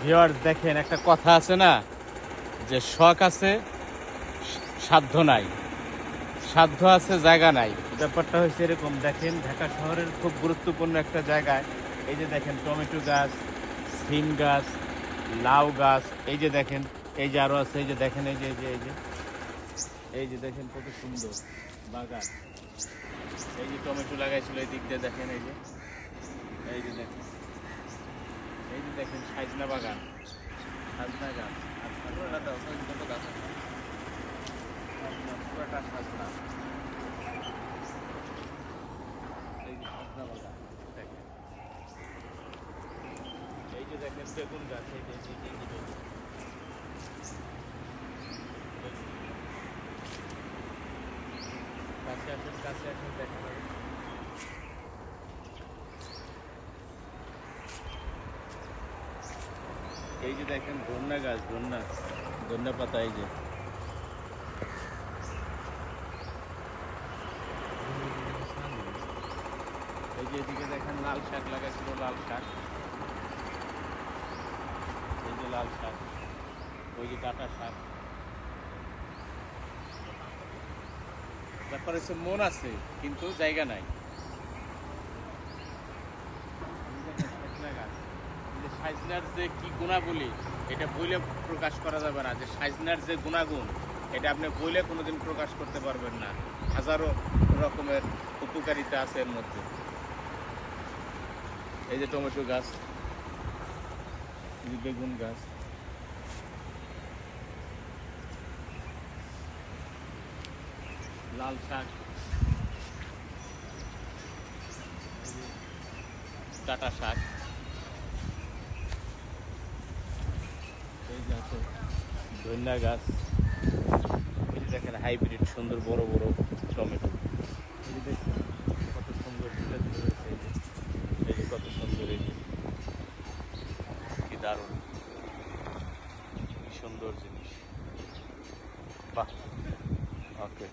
Viewers দেখেন, একটা কথা আছে না, যে শখ আছে সাধ্য নাই, সাধ্য আছে জায়গা নাই। ব্যাপারটা হচ্ছে এরকম। দেখেন, ঢাকা শহরের খুব গুরুত্বপূর্ণ একটা জায়গায় এই যে দেখেন টমেটো গাছ, সিম গাছ, লাউ গাছ, এই যে দেখেন, এই যে আরো আছে, এই যে দেখেন, এই যে এই যে দেখেন কত সুন্দর বাগান। এই যে টমেটো লাগাইছিল এই দিক দিয়ে দেখেন, এই যে দেখেন, এই যে দেখেন সাজনা বাগান, সাজনা গাছ। আর পুরোটা দাও, কত গাছ আছে, সাজনা, পুরোটা সাজনা। এই যে সাজনা বাগান দেখেন, এই যে দেখেন বেগুন গাছ, এই যে বেগুন। কাছে আসেন দেখা যাবে। এই যে দেখেন ধন্যা গাছ, ধন্যা পাতা, এই যে এদিকে দেখেন লাল শাক লাগাইছিল, লাল শাক, এই যে লাল শাক, ওই যে ডাঁটা শাক। তারপরে হচ্ছে মন আছে কিন্তু জায়গা নাই। সাজনা গাছ, এই যে সাজনার যে কি গুণাবলী, এটা বইলে প্রকাশ করা যাবে না। যে সাজনার যে গুণাগুণ, এটা আপনি বইলে কোনোদিন প্রকাশ করতে পারবেন না। হাজারো রকমের উপকারিতা আছে এর মধ্যে। এই যে টমেটো গাছ, এই যে বেগুন গাছ, লাল শাক, ডাঁটা শাক, এই যে আছে ধন্যা গাছ। এই যে দেখেন হাইব্রিড সুন্দর বড় বড় টমেটো। এই যে দেখছেন কত সুন্দর ফুলে ধরেছে, এই যে কত সুন্দর, এই যে কি দারুণ, কি সুন্দর জিনিস। বাহ, ওকে।